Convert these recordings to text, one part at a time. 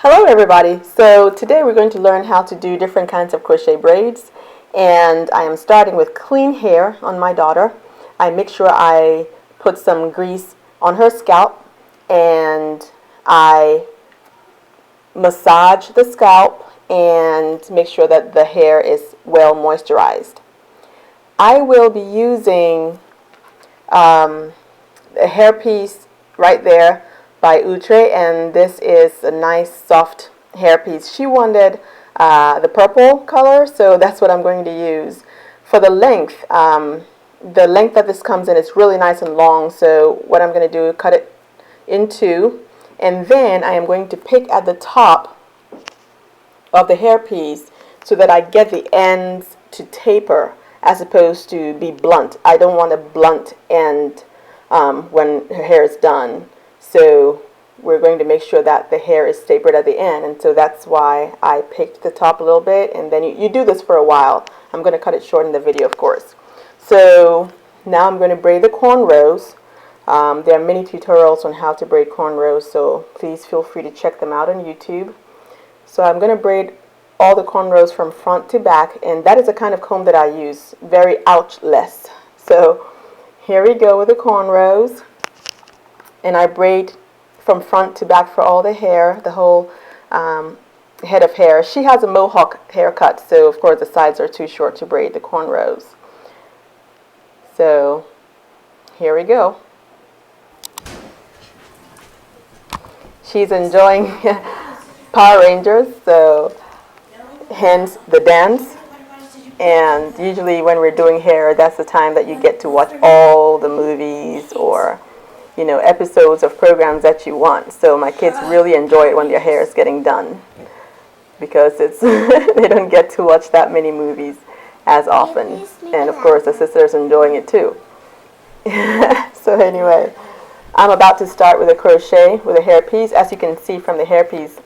Hello everybody. So today we're going to learn how to do different kinds of crochet braids, and I am starting with clean hair on my daughter. I make sure I put some grease on her scalp and I massage the scalp and make sure that the hair is well moisturized. I will be using a hairpiece right there by Outre, and this is a nice soft hairpiece. She wanted the purple color, so that's what I'm going to use. For the length that this comes in is really nice and long, so what I'm going to do is cut it in two, and then I am going to pick at the top of the hairpiece so that I get the ends to taper as opposed to be blunt. I don't want a blunt end when her hair is done. So we're going to make sure that the hair is tapered at the end, and so that's why I picked the top a little bit, and then you do this for a while. I'm going to cut it short in the video, of course. So now I'm going to braid the cornrows. There are many tutorials on how to braid cornrows, so please feel free to check them out on YouTube. So I'm going to braid all the cornrows from front to back, and that is the kind of comb that I use, very ouchless. So here we go with the cornrows, and I braid from front to back for all the hair, the whole head of hair. She has a mohawk haircut, so of course the sides are too short to braid the cornrows. So here we go. She's enjoying Power Rangers, so hence the dance. And usually when we're doing hair, that's the time that you get to watch all the movies or episodes of programs that you want. So my kids really enjoy it when their hair is getting done, because it's they don't get to watch that many movies as often. And of course the sister's enjoying it too. So anyway, I'm about to start with a crochet with a hairpiece. As you can see from the hairpiece,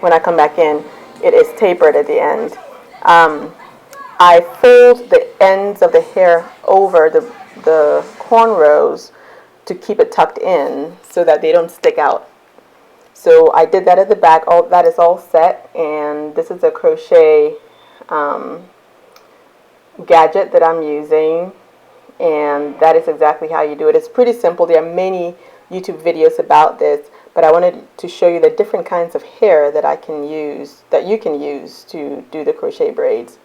when I come back in, it is tapered at the end. I fold the ends of the hair over the cornrows to keep it tucked in so that they don't stick out. So I did that at the back. All that is all set, and this is a crochet gadget that I'm using, and that is exactly how you do it. It's pretty simple. There are many YouTube videos about this, but I wanted to show you the different kinds of hair that you can use to do the crochet braids.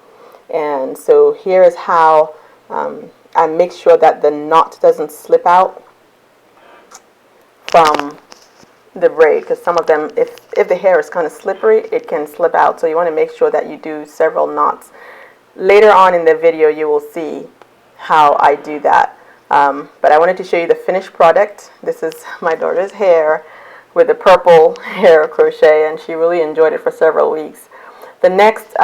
And so here is how I make sure that the knot doesn't slip out from the braid, because some of them, if the hair is kind of slippery, it can slip out. So you want to make sure that you do several knots. Later on in the video you will see how I do that, but I wanted to show you the finished product. This is my daughter's hair with the purple hair crochet, and she really enjoyed it for several weeks. The next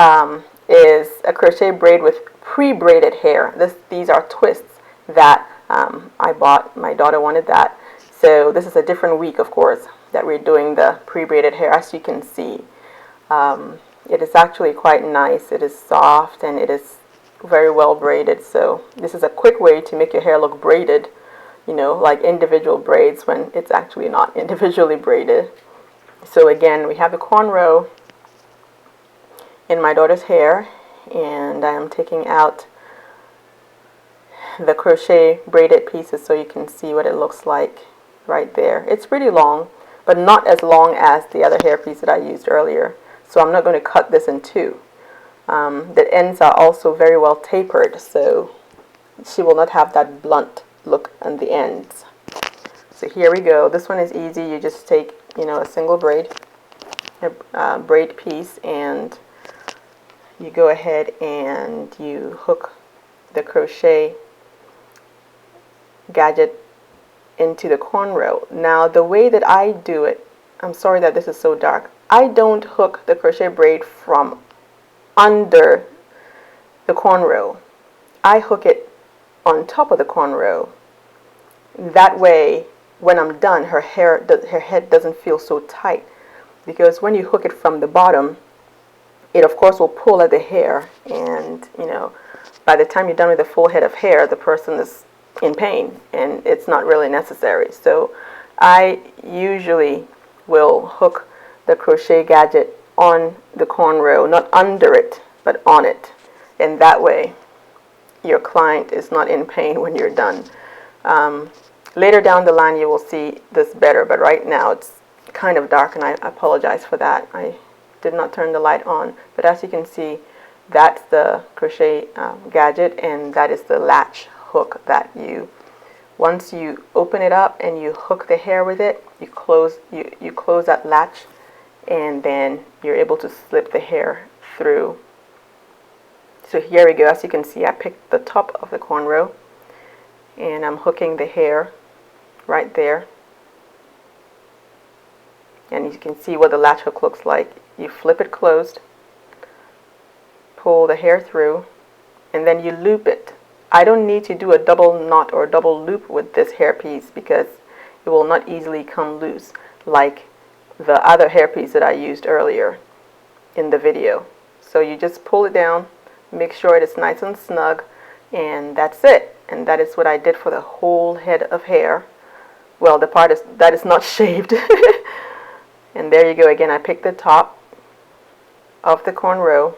is a crochet braid with pre-braided hair. These are twists that I bought. My daughter wanted that. So this is a different week, of course, that we're doing the pre-braided hair. As you can see, it is actually quite nice. It is soft and it is very well braided. So this is a quick way to make your hair look braided, like individual braids, when it's actually not individually braided. So again, we have the cornrow in my daughter's hair, and I am taking out the crochet braided pieces so you can see what it looks like right there. It's pretty long, but not as long as the other hair piece that I used earlier. So I'm not going to cut this in two. The ends are also very well tapered, so she will not have that blunt look on the ends. So here we go. This one is easy. You just take, a single braid, a braid piece, and you go ahead and you hook the crochet gadget into the cornrow. Now the way that I do it, I'm sorry that this is so dark, I don't hook the crochet braid from under the cornrow. I hook it on top of the cornrow. That way when I'm done, her head doesn't feel so tight, because when you hook it from the bottom, it of course will pull at the hair, and by the time you're done with the full head of hair, the person is in pain, and it's not really necessary. So I usually will hook the crochet gadget on the cornrow, not under it, but on it. And that way your client is not in pain when you're done. Later down the line you will see this better, but right now it's kind of dark and I apologize for that. I did not turn the light on, but as you can see, that's the crochet gadget, and that is the latch hook that once you open it up and you hook the hair with it, you close that latch, and then you're able to slip the hair through. So here we go. As you can see, I picked the top of the cornrow and I'm hooking the hair right there, and you can see what the latch hook looks like. You flip it closed, pull the hair through, and then you loop it. I don't need to do a double knot or double loop with this hairpiece because it will not easily come loose like the other hairpiece that I used earlier in the video. So you just pull it down, make sure it is nice and snug, and that's it. And that is what I did for the whole head of hair. Well, the part that is not shaved. And there you go again. I picked the top of the cornrow,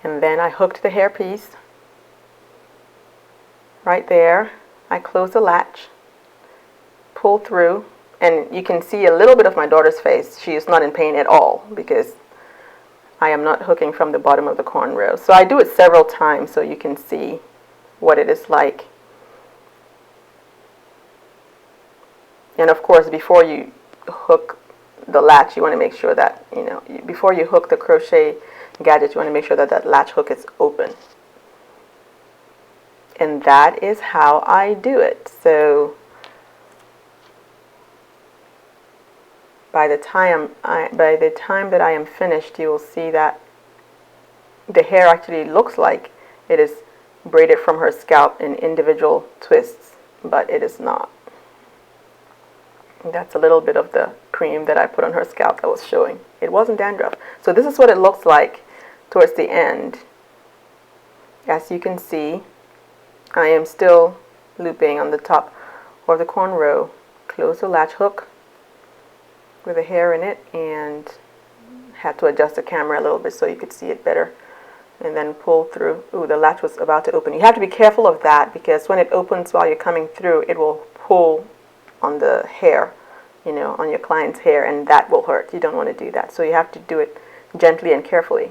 and then I hooked the hairpiece right there. I close the latch, pull through, and you can see a little bit of my daughter's face. She is not in pain at all because I am not hooking from the bottom of the cornrow. So I do it several times so you can see what it is like. And of course, before you hook the latch, you want to make sure that, before you hook the crochet gadget, you want to make sure that that latch hook is open. And that is how I do it. So by the time that I am finished, you will see that the hair actually looks like it is braided from her scalp in individual twists, but it is not. That's a little bit of the cream that I put on her scalp that was showing. It wasn't dandruff. So this is what it looks like towards the end. As you can see, I am still looping on the top of the cornrow. Close the latch hook with the hair in it, and had to adjust the camera a little bit so you could see it better, and then pull through. Ooh, the latch was about to open. You have to be careful of that because when it opens while you're coming through, it will pull on the hair, on your client's hair, and that will hurt. You don't want to do that. So you have to do it gently and carefully.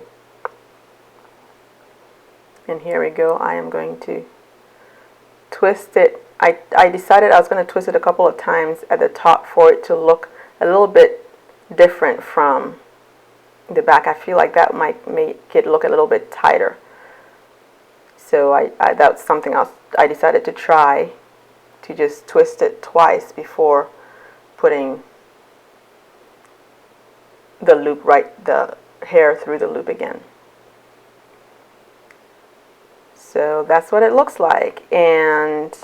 And here we go. I am going to twist it. I decided I was going to twist it a couple of times at the top for it to look a little bit different from the back. I feel like that might make it look a little bit tighter. So that's something else I decided to try, to just twist it twice before putting the loop, the hair through the loop again. So that's what it looks like, and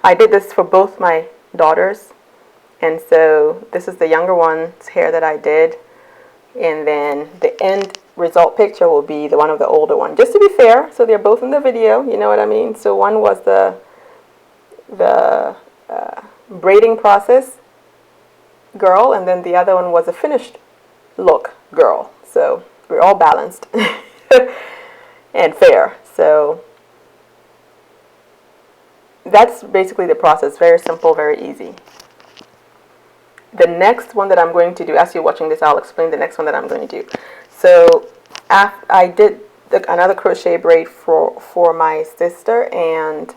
I did this for both my daughters, and so this is the younger one's hair that I did, and then the end result picture will be the one of the older one, just to be fair, so they're both in the video, you know what I mean? So one was the braiding process girl, and then the other one was a finished look girl. So we're all balanced and fair. So that's basically the process. Very simple, very easy. The next one that I'm going to do, as you're watching this, I'll explain the next one that I'm going to do. So I did another crochet braid for my sister, and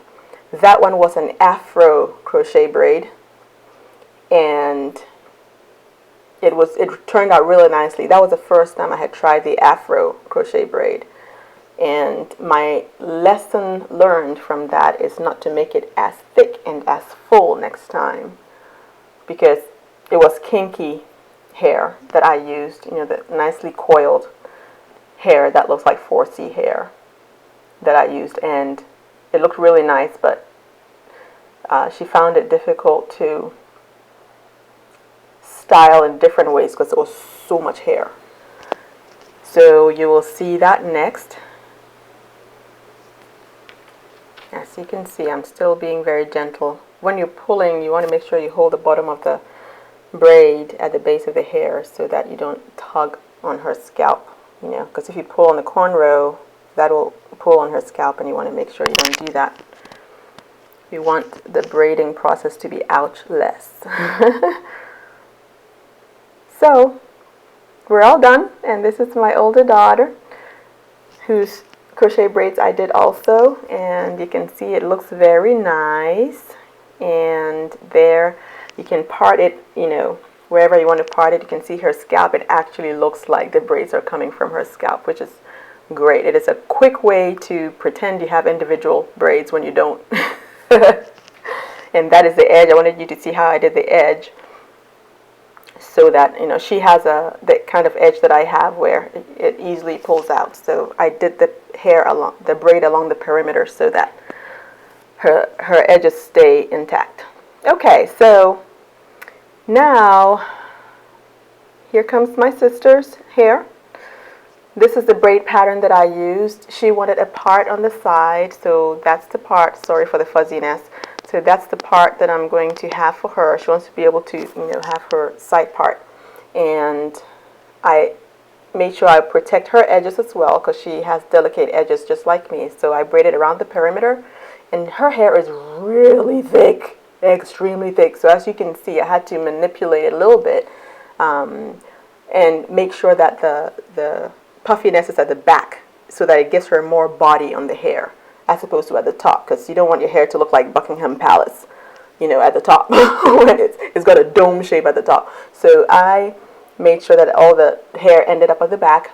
that one was an afro crochet braid, and it turned out really nicely. That was the first time I had tried the afro crochet braid, and my lesson learned from that is not to make it as thick and as full next time, because it was kinky hair that I used, the nicely coiled hair that looks like 4C hair that I used, and it looked really nice, but she found it difficult to style in different ways because there was so much hair. So you will see that next. As you can see, I'm still being very gentle. When you're pulling, you want to make sure you hold the bottom of the braid at the base of the hair so that you don't tug on her scalp, you know, because if you pull on the cornrow, that will pull on her scalp, and you want to make sure you don't do that. You want the braiding process to be ouch-less. So we're all done, and this is my older daughter whose crochet braids I did also, and you can see it looks very nice. And there you can part it, you know, wherever you want to part it. You can see her scalp. It actually looks like the braids are coming from her scalp, which is great. It is a quick way to pretend you have individual braids when you don't. And that is the edge. I wanted you to see how I did the edge, so that, you know, she has the kind of edge that I have where it easily pulls out. So I did the hair along the braid along the perimeter so that her edges stay intact. Okay, so now here comes my sister's hair. This is the braid pattern that I used. She wanted a part on the side, so that's the part. Sorry for the fuzziness. So that's the part that I'm going to have for her. She wants to be able to, you know, have her side part. And I made sure I protect her edges as well, because she has delicate edges just like me. So I braided around the perimeter, and her hair is really thick, extremely thick. So as you can see, I had to manipulate it a little bit and make sure that the puffiness is at the back, so that it gives her more body on the hair as opposed to at the top, because you don't want your hair to look like Buckingham Palace, you know, at the top when it's got a dome shape at the top. So I made sure that all the hair ended up at the back,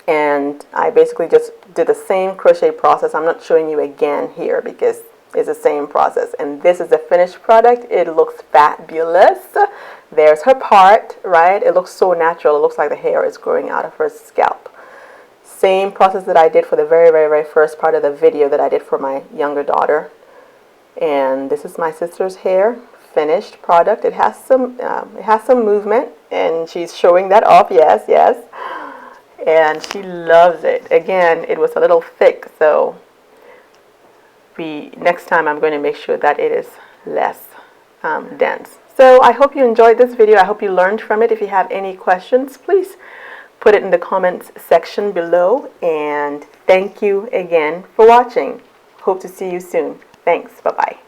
and I basically just did the same crochet process. I'm not showing you again here because it's the same process. And this is the finished product. It looks fabulous. There's her part, right? It looks so natural. It looks like the hair is growing out of her scalp. Same process that I did for the very, very, very first part of the video that I did for my younger daughter. And this is my sister's hair, finished product. It has some movement, and she's showing that off. Yes, yes. And she loves it. Again, it was a little thick, so next time I'm going to make sure that it is less dense. So I hope you enjoyed this video. I hope you learned from it. If you have any questions, please put it in the comments section below. And thank you again for watching. Hope to see you soon. Thanks. Bye-bye.